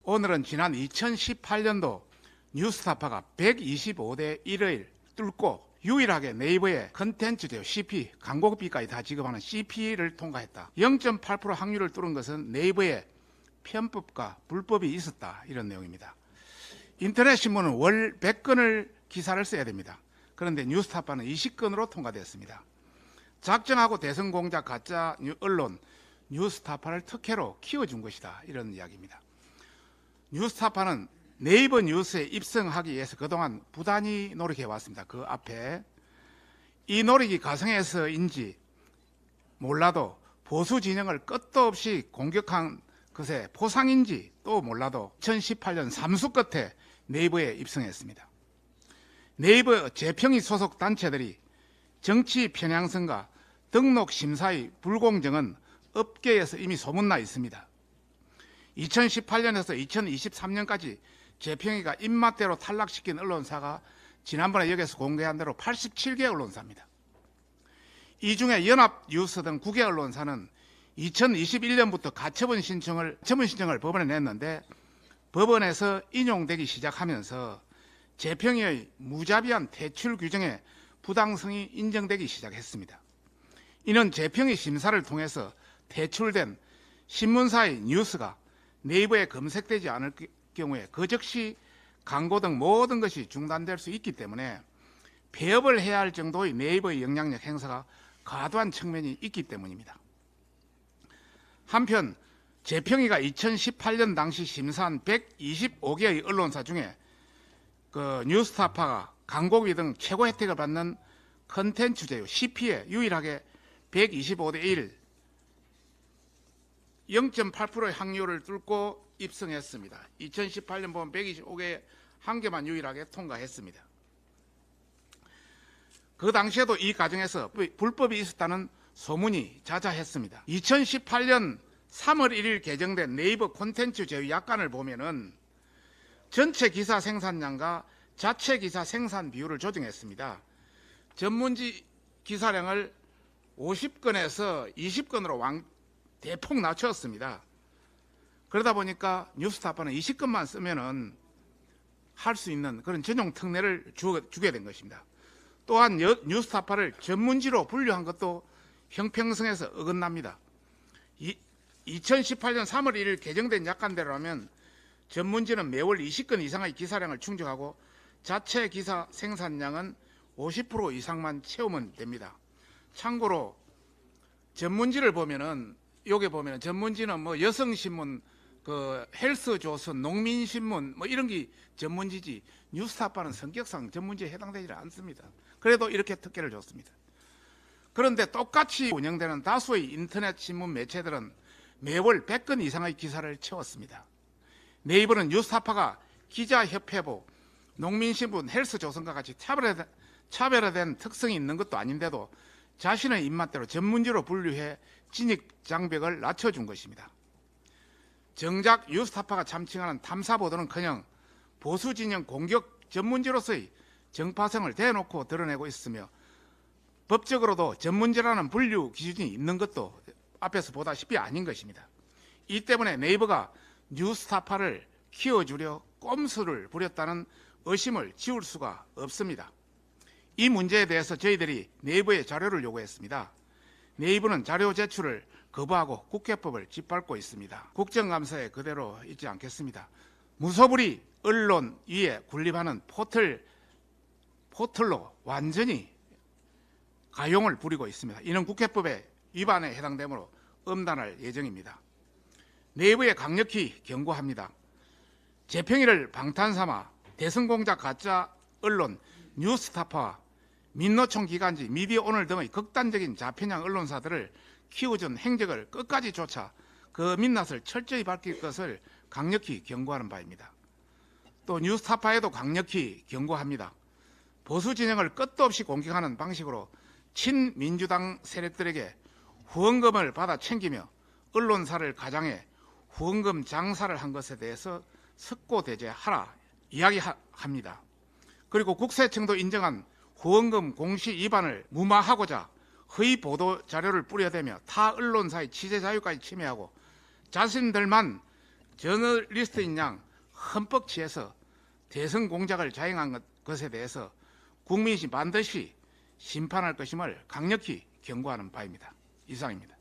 오늘은 지난 2018년도 뉴스타파가 125대 1을 뚫고 유일하게 네이버에 컨텐츠제요 CP, 광고비까지 다 지급하는 CP를 통과했다. 0.8% 확률을 뚫은 것은 네이버에 편법과 불법이 있었다, 이런 내용입니다. 인터넷 신문은 월 100건을 기사를 써야 됩니다. 그런데 뉴스타파는 20건으로 통과됐습니다. 작정하고 대선 공작 가짜 언론 뉴스타파를 특혜로 키워준 것이다, 이런 이야기입니다. 뉴스타파는 네이버 뉴스에 입성하기 위해서 그동안 부단히 노력해왔습니다. 그 앞에 이 노력이 가성해서인지 몰라도 보수 진영을 끝도 없이 공격한 것의 포상인지 또 몰라도 2018년 삼수 끝에 네이버에 입성했습니다. 네이버 재평이 소속 단체들이 정치 편향성과 등록 심사의 불공정은 업계에서 이미 소문나 있습니다. 2018년에서 2023년까지 재평이가 입맛대로 탈락시킨 언론사가 지난번에 여기서 공개한 대로 87개 언론사입니다. 이 중에 연합뉴스 등 9개 언론사는 2021년부터 가처분 신청을 법원에 냈는데 법원에서 인용되기 시작하면서 재평이의 무자비한 퇴출 규정의 부당성이 인정되기 시작했습니다. 이는 재평이 심사를 통해서 퇴출된 신문사의 뉴스가 네이버에 검색되지 않을 경우에 그 즉시 광고 등 모든 것이 중단될 수 있기 때문에 폐업을 해야 할 정도의 네이버의 영향력 행사가 과도한 측면이 있기 때문입니다. 한편 재평이가 2018년 당시 심사한 125개의 언론사 중에 뉴스타파가 광고비 등 최고 혜택을 받는 컨텐츠제요 CP에 유일하게 125대 1 0.8%의 확률을 뚫고 입성했습니다. 2018년 보면 125개 한 개만 유일하게 통과했습니다. 그 당시에도 이 과정에서 불법이 있었다는 소문이 자자했습니다. 2018년 3월 1일 개정된 네이버 콘텐츠 제휴 약관을 보면은 전체 기사 생산량과 자체 기사 생산 비율을 조정했습니다. 전문지 기사량을 50건에서 20건으로 대폭 낮췄습니다. 그러다 보니까 뉴스타파는 20건만 쓰면은 할 수 있는 그런 전용 특례를 주게 된 것입니다. 또한 뉴스타파를 전문지로 분류한 것도 형평성에서 어긋납니다. 2018년 3월 1일 개정된 약관대로라면 전문지는 매월 20건 이상의 기사량을 충족하고 자체 기사 생산량은 50% 이상만 채우면 됩니다. 참고로 전문지를 보면은 여기 보면 전문지는 뭐 여성신문, 헬스조선, 농민신문 뭐 이런 게 전문지지 뉴스타파는 성격상 전문지에 해당되지 않습니다. 그래도 이렇게 특혜를 줬습니다. 그런데 똑같이 운영되는 다수의 인터넷 신문 매체들은 매월 100건 이상의 기사를 채웠습니다. 네이버는 뉴스타파가 기자협회보, 농민신문, 헬스조선과 같이 차별화된 특성이 있는 것도 아닌데도 자신의 입맛대로 전문지로 분류해 진입 장벽을 낮춰준 것입니다. 정작 뉴스타파가 참칭하는 탐사보도는커녕 보수 진영 공격 전문지로서의 정파성을 대놓고 드러내고 있으며 법적으로도 전문지라는 분류 기준이 있는 것도 앞에서 보다시피 아닌 것입니다. 이 때문에 네이버가 뉴스타파를 키워주려 꼼수를 부렸다는 의심을 지울 수가 없습니다. 이 문제에 대해서 저희들이 네이버에 자료를 요구했습니다. 네이버는 자료 제출을 거부하고 국회법을 짓밟고 있습니다. 국정감사에 그대로 있지 않겠습니다. 무소불위 언론 위에 군립하는 포털로 완전히 가용을 부리고 있습니다. 이는 국회법의 위반에 해당되므로 엄단할 예정입니다. 네이버에 강력히 경고합니다. 재평이를 방탄삼아 대선 공작 가짜 언론 뉴스타파와 민노총 기관지 미디어오늘 등의 극단적인 좌편향 언론사들을 키워준 행적을 끝까지 쫓아 그 민낯을 철저히 밝힐 것을 강력히 경고하는 바입니다. 또 뉴스타파에도 강력히 경고합니다. 보수 진영을 끝도 없이 공격하는 방식으로 친민주당 세력들에게 후원금을 받아 챙기며 언론사를 가장해 후원금 장사를 한 것에 대해서 석고대죄하라 이야기합니다. 그리고 국세청도 인정한 후원금 공시 위반을 무마하고자 허위 보도 자료를 뿌려대며 타 언론사의 취재 자유까지 침해하고 자신들만 저널리스트인 양 흠뻑 취해서 대선 공작을 자행한 것에 대해서 국민이 반드시 심판할 것임을 강력히 경고하는 바입니다. 이상입니다.